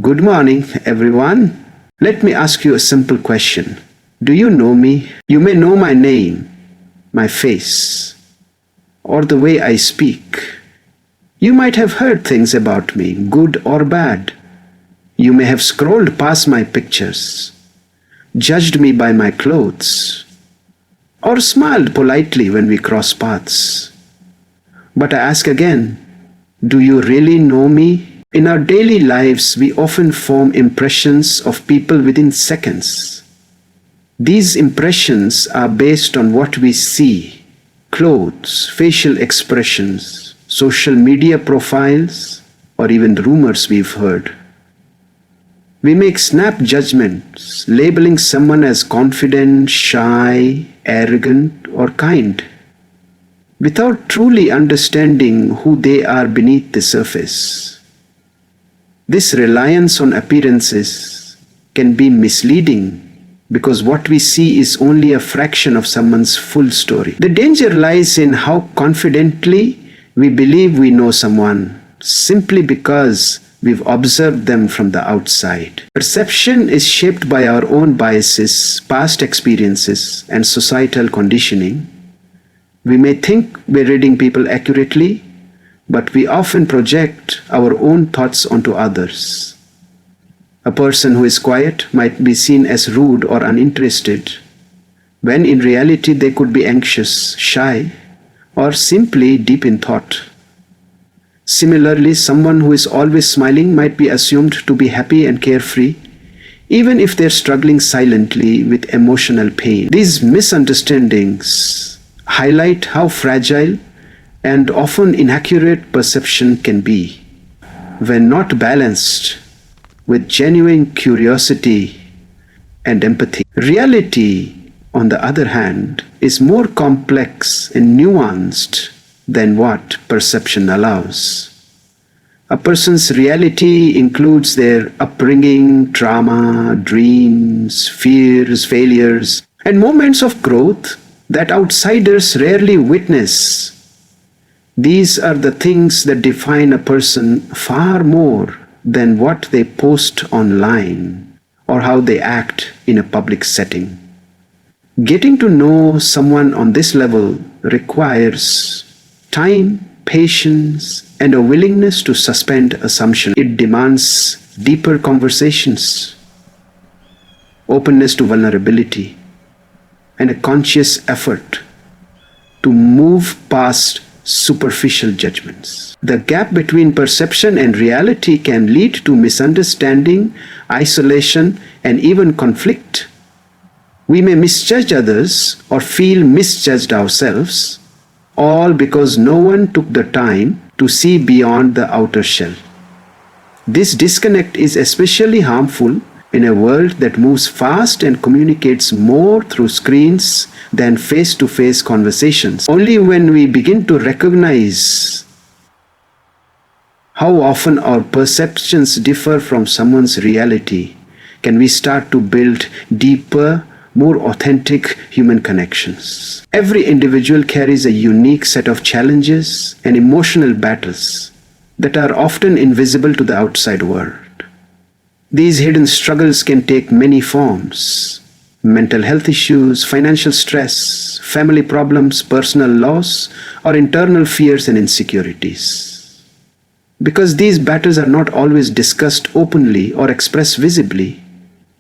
Good morning, everyone. Let me ask you a simple question. Do you know me? You may know my name, my face, or the way I speak. You might have heard things about me, good or bad. You may have scrolled past my pictures, judged me by my clothes, or smiled politely when we cross paths. But I ask again, do you really know me? In our daily lives, we often form impressions of people within seconds. These impressions are based on what we see: clothes, facial expressions, social media profiles, or even rumors we've heard. We make snap judgments, labeling someone as confident, shy, arrogant, or kind, without truly understanding who they are beneath the surface. This reliance on appearances can be misleading because what we see is only a fraction of someone's full story. The danger lies in how confidently we believe we know someone simply because we've observed them from the outside. Perception is shaped by our own biases, past experiences, and societal conditioning. We may think we're reading people accurately, but we often project our own thoughts onto others. A person who is quiet might be seen as rude or uninterested, when in reality they could be anxious, shy, or simply deep in thought. Similarly, someone who is always smiling might be assumed to be happy and carefree, even if they're struggling silently with emotional pain. These misunderstandings highlight how fragile and often inaccurate perception can be when not balanced with genuine curiosity and empathy. Reality, on the other hand, is more complex and nuanced than what perception allows. A person's reality includes their upbringing, trauma, dreams, fears, failures, and moments of growth that outsiders rarely witness. These are the things that define a person far more than what they post online or how they act in a public setting. Getting to know someone on this level requires time, patience, and a willingness to suspend assumption. It demands deeper conversations, openness to vulnerability, and a conscious effort to move past superficial judgments. The gap between perception and reality can lead to misunderstanding, isolation, and even conflict. We may misjudge others or feel misjudged ourselves, all because no one took the time to see beyond the outer shell. This disconnect is especially harmful in a world that moves fast and communicates more through screens than face-to-face conversations. Only when we begin to recognize how often our perceptions differ from someone's reality can we start to build deeper, more authentic human connections. Every individual carries a unique set of challenges and emotional battles that are often invisible to the outside world. These hidden struggles can take many forms: mental health issues, financial stress, family problems, personal loss, or internal fears and insecurities. Because these battles are not always discussed openly or expressed visibly,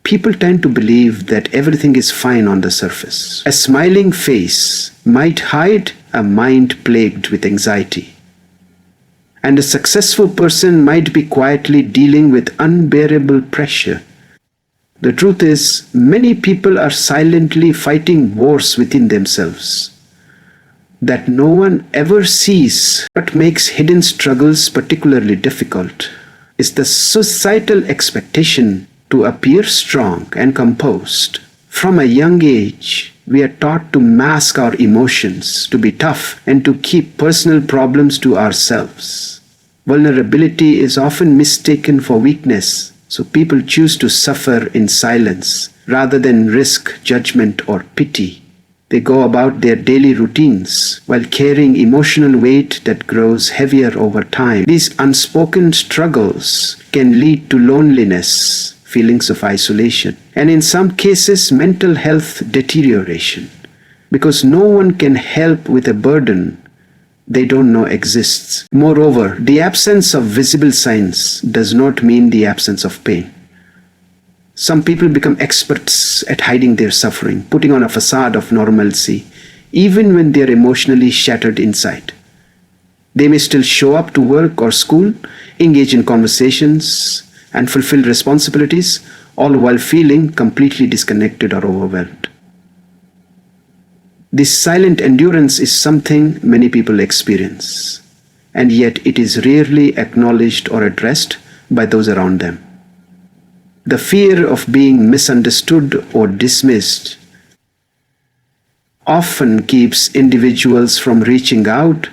people tend to believe that everything is fine on the surface. A smiling face might hide a mind plagued with anxiety, and a successful person might be quietly dealing with unbearable pressure. The truth is, many people are silently fighting wars within themselves that no one ever sees. What makes hidden struggles particularly difficult is the societal expectation to appear strong and composed. From a young age, we are taught to mask our emotions, to be tough, and to keep personal problems to ourselves. Vulnerability is often mistaken for weakness, so people choose to suffer in silence rather than risk judgment or pity. They go about their daily routines while carrying emotional weight that grows heavier over time. These unspoken struggles can lead to loneliness, feelings of isolation, and in some cases, mental health deterioration, because no one can help with a burden they don't know exists. Moreover, the absence of visible signs does not mean the absence of pain. Some people become experts at hiding their suffering, putting on a facade of normalcy, even when they are emotionally shattered inside. They may still show up to work or school, engage in conversations, and fulfill responsibilities, all while feeling completely disconnected or overwhelmed. This silent endurance is something many people experience, and yet it is rarely acknowledged or addressed by those around them. The fear of being misunderstood or dismissed often keeps individuals from reaching out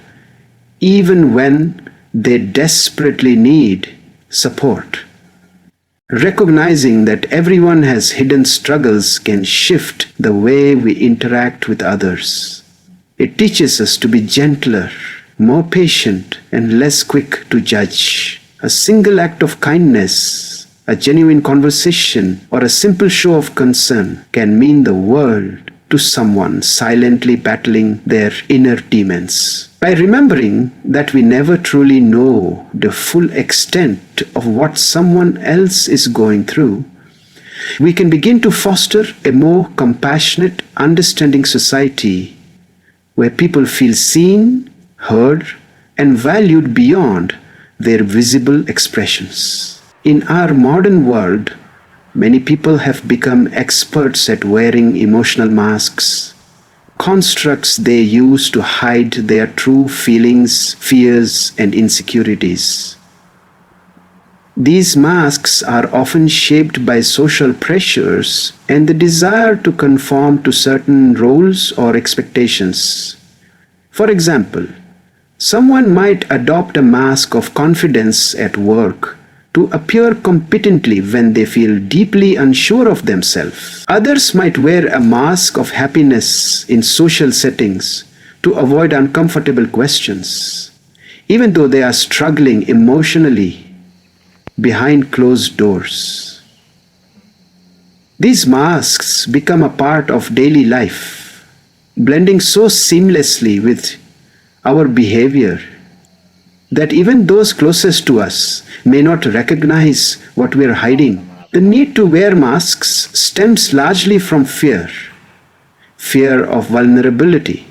even when they desperately need support. Recognizing that everyone has hidden struggles can shift the way we interact with others. It teaches us to be gentler, more patient, and less quick to judge. A single act of kindness, a genuine conversation, or a simple show of concern can mean the world to someone silently battling their inner demons. By remembering that we never truly know the full extent of what someone else is going through, we can begin to foster a more compassionate, understanding society where people feel seen, heard, and valued beyond their visible expressions. In our modern world, many people have become experts at wearing emotional masks, constructs they use to hide their true feelings, fears, and insecurities. These masks are often shaped by social pressures and the desire to conform to certain roles or expectations. For example, someone might adopt a mask of confidence at work to appear competently when they feel deeply unsure of themselves. Others might wear a mask of happiness in social settings to avoid uncomfortable questions, even though they are struggling emotionally behind closed doors. These masks become a part of daily life, blending so seamlessly with our behavior that even those closest to us may not recognize what we are hiding. The need to wear masks stems largely from fear of vulnerability,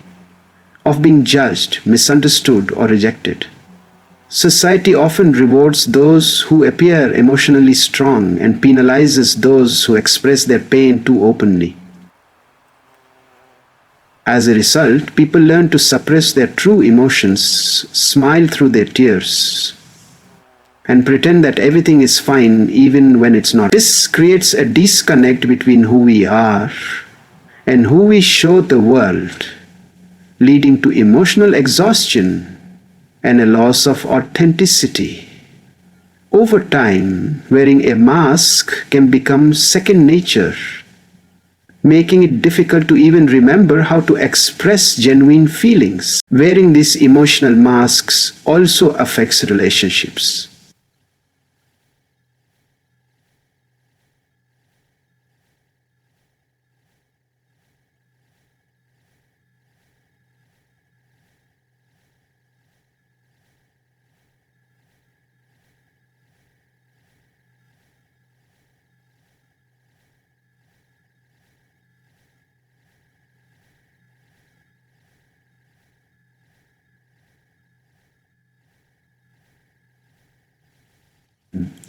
of being judged, misunderstood, or rejected. Society often rewards those who appear emotionally strong and penalizes those who express their pain too openly. As a result, people learn to suppress their true emotions, smile through their tears, and pretend that everything is fine even when it's not. This creates a disconnect between who we are and who we show the world, leading to emotional exhaustion and a loss of authenticity. Over time, wearing a mask can become second nature, making it difficult to even remember how to express genuine feelings. Wearing these emotional masks also affects relationships.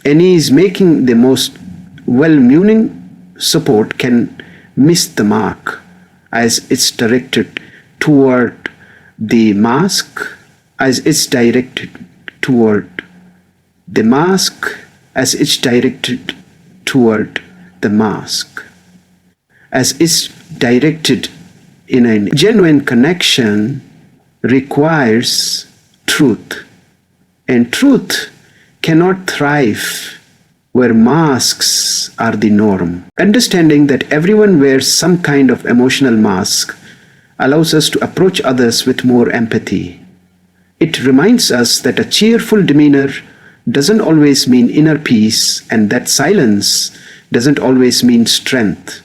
Any is making the most well-meaning support can miss the mark as it's directed toward the mask, as it's directed toward the mask, as it's directed toward the mask, as it's directed in a genuine connection requires truth, and truth cannot thrive where masks are the norm. Understanding that everyone wears some kind of emotional mask allows us to approach others with more empathy. It reminds us that a cheerful demeanor doesn't always mean inner peace, and that silence doesn't always mean strength.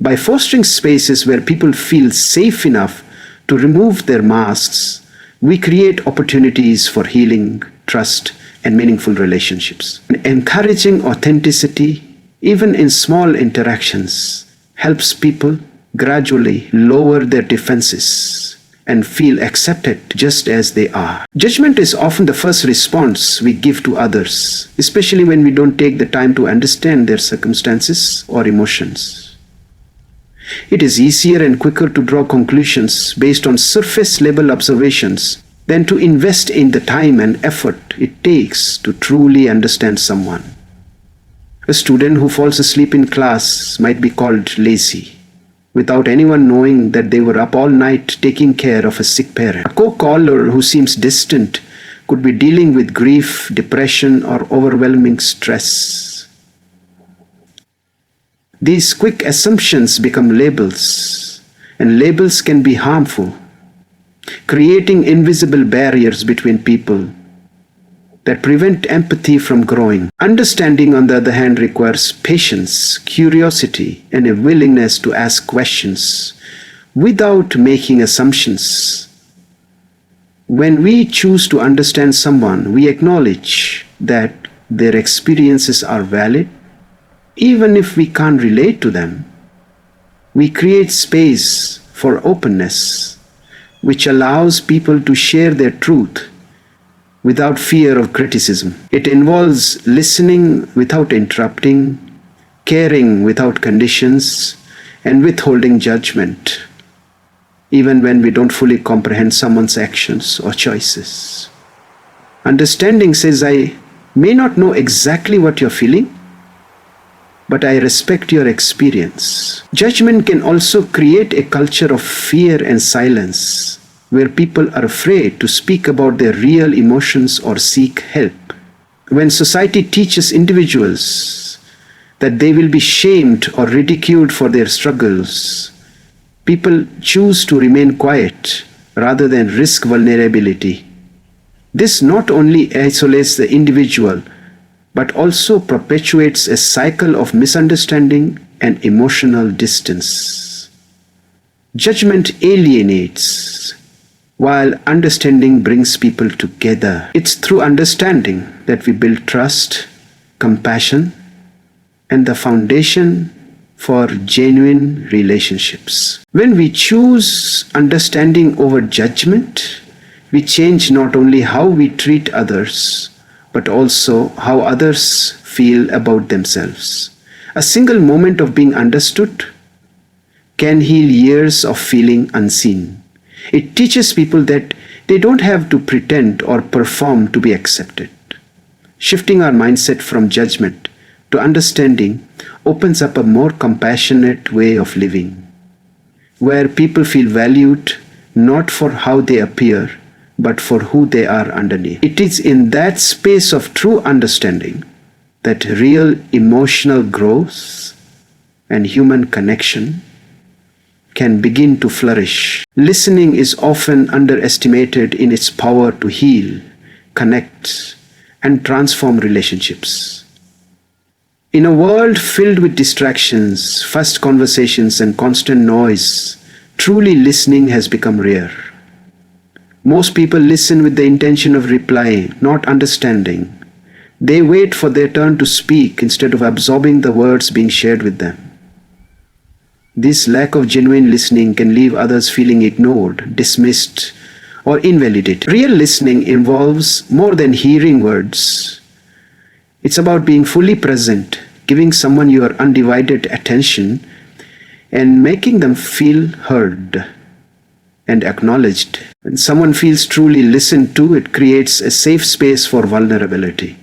By fostering spaces where people feel safe enough to remove their masks, we create opportunities for healing, trust, and meaningful relationships. Encouraging authenticity, even in small interactions, helps people gradually lower their defenses and feel accepted just as they are. Judgment is often the first response we give to others, especially when we don't take the time to understand their circumstances or emotions. It is easier and quicker to draw conclusions based on surface-level observations than to invest in the time and effort it takes to truly understand someone. A student who falls asleep in class might be called lazy, without anyone knowing that they were up all night taking care of a sick parent. A co-caller who seems distant could be dealing with grief, depression, or overwhelming stress. These quick assumptions become labels, and labels can be harmful, creating invisible barriers between people that prevent empathy from growing. Understanding, on the other hand, requires patience, curiosity, and a willingness to ask questions without making assumptions. When we choose to understand someone, we acknowledge that their experiences are valid, even if we can't relate to them. We create space for openness, which allows people to share their truth without fear of criticism. It involves listening without interrupting, caring without conditions, and withholding judgment, even when we don't fully comprehend someone's actions or choices. Understanding says, I may not know exactly what you're feeling, but I respect your experience. Judgment can also create a culture of fear and silence, where people are afraid to speak about their real emotions or seek help. When society teaches individuals that they will be shamed or ridiculed for their struggles, people choose to remain quiet rather than risk vulnerability. This not only isolates the individual, but also perpetuates a cycle of misunderstanding and emotional distance. Judgment alienates, while understanding brings people together. It's through understanding that we build trust, compassion, and the foundation for genuine relationships. When we choose understanding over judgment, we change not only how we treat others, but also how others feel about themselves. A single moment of being understood can heal years of feeling unseen. It teaches people that they don't have to pretend or perform to be accepted. Shifting our mindset from judgment to understanding opens up a more compassionate way of living, where people feel valued not for how they appear, but for who they are underneath. It is in that space of true understanding that real emotional growth and human connection can begin to flourish. Listening is often underestimated in its power to heal, connect, and transform relationships. In a world filled with distractions, fast conversations, and constant noise, truly listening has become rare. Most people listen with the intention of replying, not understanding. They wait for their turn to speak instead of absorbing the words being shared with them. This lack of genuine listening can leave others feeling ignored, dismissed, or invalidated. Real listening involves more than hearing words. It's about being fully present, giving someone your undivided attention, and making them feel heard and acknowledged. When someone feels truly listened to, it creates a safe space for vulnerability.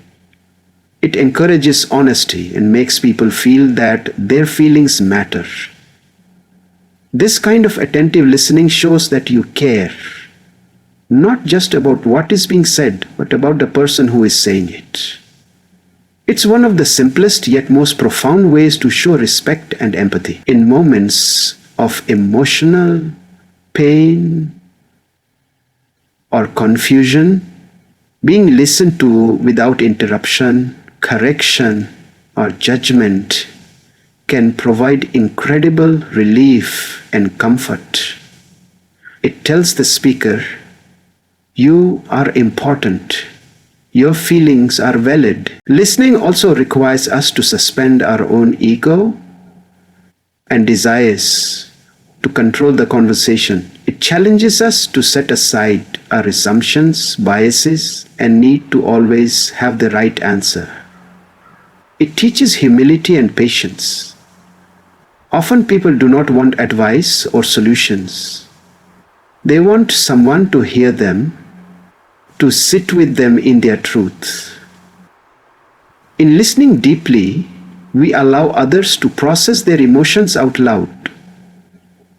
It encourages honesty and makes people feel that their feelings matter. This kind of attentive listening shows that you care, not just about what is being said, but about the person who is saying it. It's one of the simplest yet most profound ways to show respect and empathy. In moments of emotional pain, or confusion, being listened to without interruption, correction, or judgment can provide incredible relief and comfort. It tells the speaker, "You are important. Your feelings are valid." Listening also requires us to suspend our own ego and desires to control the conversation. It challenges us to set aside our assumptions, biases, and need to always have the right answer. It teaches humility and patience. Often people do not want advice or solutions. They want someone to hear them, to sit with them in their truth. In listening deeply, we allow others to process their emotions out loud,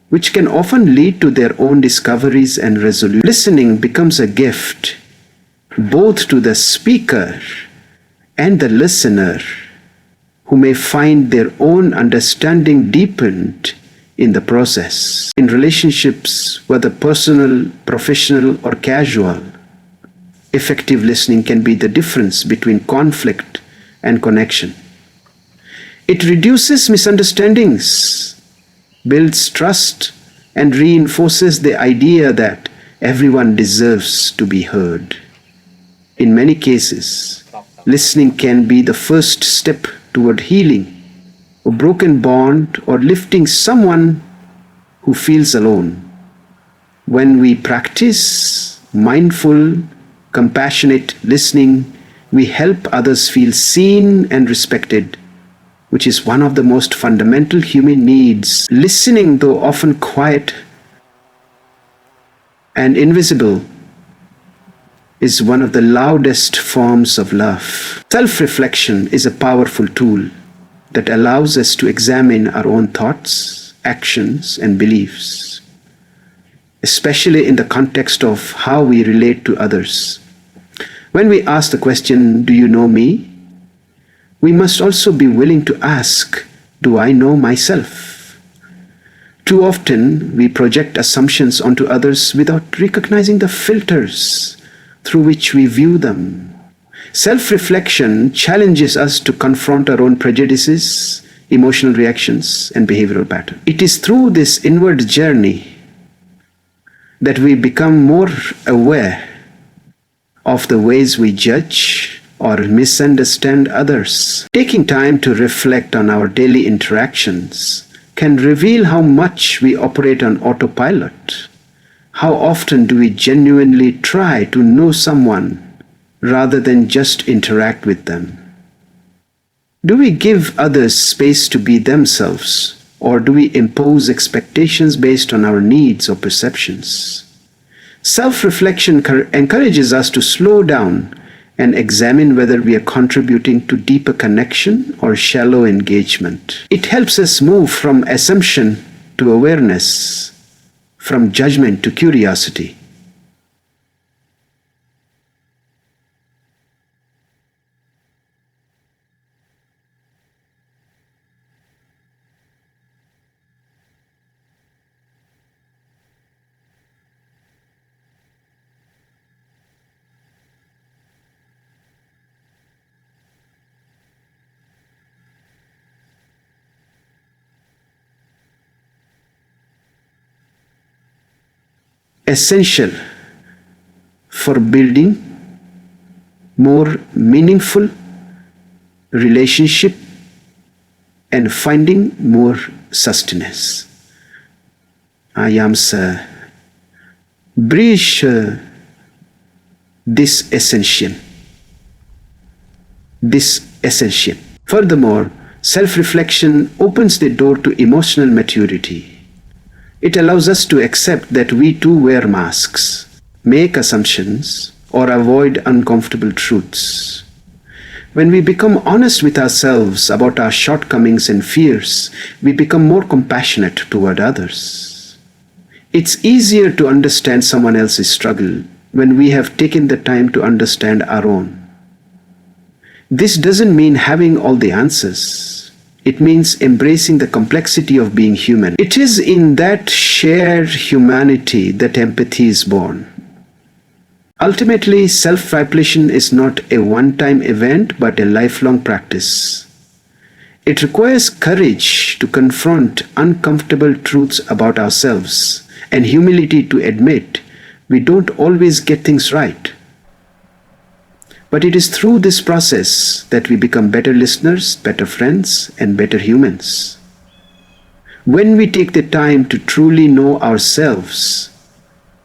which can often lead to their own discoveries and resolutions. Listening becomes a gift both to the speaker and the listener, who may find their own understanding deepened in the process. In relationships, whether personal, professional, or casual, effective listening can be the difference between conflict and connection. It reduces misunderstandings, builds trust, and reinforces the idea that everyone deserves to be heard. In many cases, listening can be the first step toward healing a broken bond or lifting someone who feels alone. When we practice mindful, compassionate listening, we help others feel seen and respected, which is one of the most fundamental human needs. Listening, though often quiet and invisible, is one of the loudest forms of love. Self-reflection is a powerful tool that allows us to examine our own thoughts, actions, and beliefs, especially in the context of how we relate to others. When we ask the question, "Do you know me?" we must also be willing to ask, "Do I know myself?" Too often, we project assumptions onto others without recognizing the filters through which we view them. Self-reflection challenges us to confront our own prejudices, emotional reactions, and behavioral patterns. It is through this inward journey that we become more aware of the ways we judge or misunderstand others. Taking time to reflect on our daily interactions can reveal how much we operate on autopilot. How often do we genuinely try to know someone rather than just interact with them? Do we give others space to be themselves, or do we impose expectations based on our needs or perceptions? Self-reflection encourages us to slow down and examine whether we are contributing to deeper connection or shallow engagement. It helps us move from assumption to awareness, from judgment to curiosity. Essential for building more meaningful relationship and finding more sustenance. I am bridge this essential. Furthermore, self-reflection opens the door to emotional maturity. It allows us to accept that we too wear masks, make assumptions, or avoid uncomfortable truths. When we become honest with ourselves about our shortcomings and fears, we become more compassionate toward others. It's easier to understand someone else's struggle when we have taken the time to understand our own. This doesn't mean having all the answers. It means embracing the complexity of being human. It is in that shared humanity that empathy is born. Ultimately, self-flagellation is not a one-time event but a lifelong practice. It requires courage to confront uncomfortable truths about ourselves and humility to admit we don't always get things right. But it is through this process that we become better listeners, better friends, and better humans. When we take the time to truly know ourselves,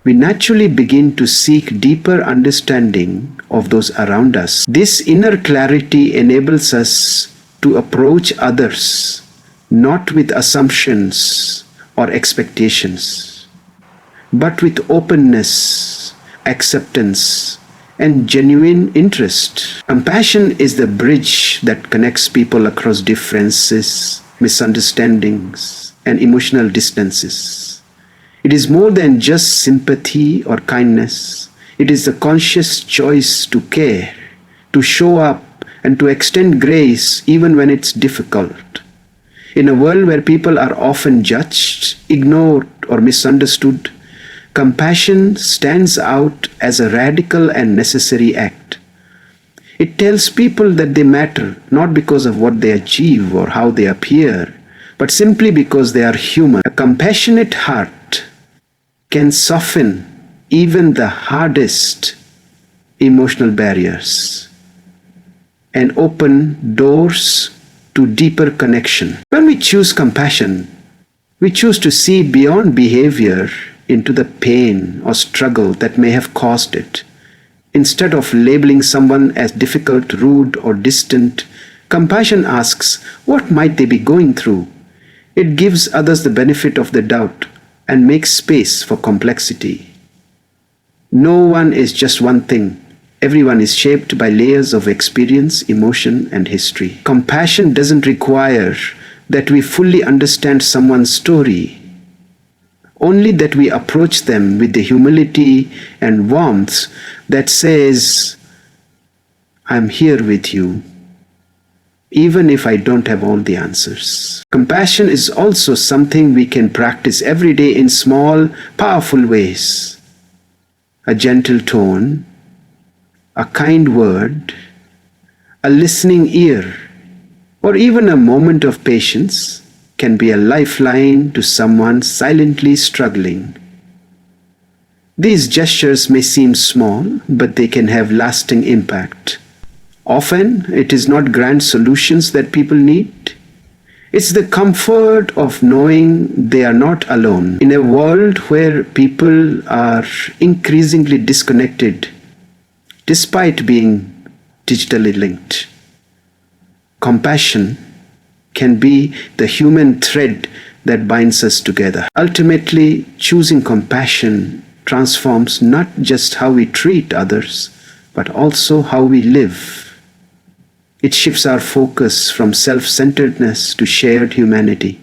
we naturally begin to seek deeper understanding of those around us. This inner clarity enables us to approach others not with assumptions or expectations, but with openness, acceptance, and genuine interest. Compassion is the bridge that connects people across differences, misunderstandings, and emotional distances. It is more than just sympathy or kindness. It is the conscious choice to care, to show up, and to extend grace even when it's difficult. In a world where people are often judged, ignored, or misunderstood, compassion stands out as a radical and necessary act. It tells people that they matter not because of what they achieve or how they appear, but simply because they are human. A compassionate heart can soften even the hardest emotional barriers and open doors to deeper connection. When we choose compassion, we choose to see beyond behavior into the pain or struggle that may have caused it. Instead of labeling someone as difficult, rude, or distant, compassion asks, what might they be going through? It gives others the benefit of the doubt and makes space for complexity. No one is just one thing. Everyone is shaped by layers of experience, emotion, and history. Compassion doesn't require that we fully understand someone's story, only that we approach them with the humility and warmth that says, I'm here with you, even if I don't have all the answers. Compassion is also something we can practice every day in small, powerful ways. A gentle tone, a kind word, a listening ear, or even a moment of patience can be a lifeline to someone silently struggling. These gestures may seem small, but they can have lasting impact. Often, it is not grand solutions that people need. It's the comfort of knowing they are not alone. In a world where people are increasingly disconnected, despite being digitally linked, compassion can be the human thread that binds us together. Ultimately, choosing compassion transforms not just how we treat others, but also how we live. It shifts our focus from self-centeredness to shared humanity.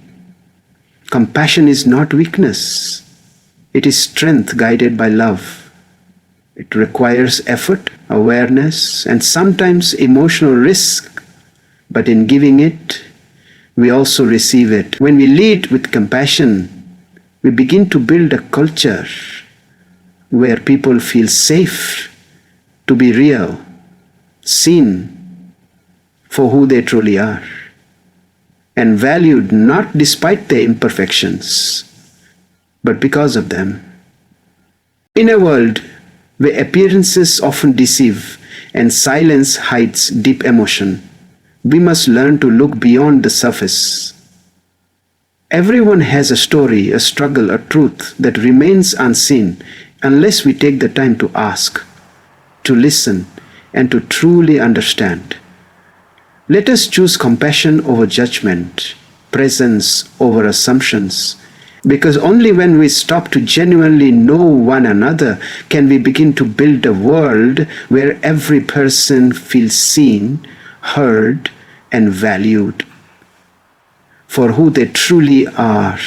Compassion is not weakness. It is strength guided by love. It requires effort, awareness, and sometimes emotional risk, but in giving it, we also receive it. When we lead with compassion, we begin to build a culture where people feel safe to be real, seen for who they truly are, and valued not despite their imperfections, but because of them. In a world where appearances often deceive and silence hides deep emotion, we must learn to look beyond the surface. Everyone has a story, a struggle, a truth that remains unseen unless we take the time to ask, to listen, and to truly understand. Let us choose compassion over judgment, presence over assumptions, because only when we stop to genuinely know one another can we begin to build a world where every person feels seen, heard, and valued for who they truly are.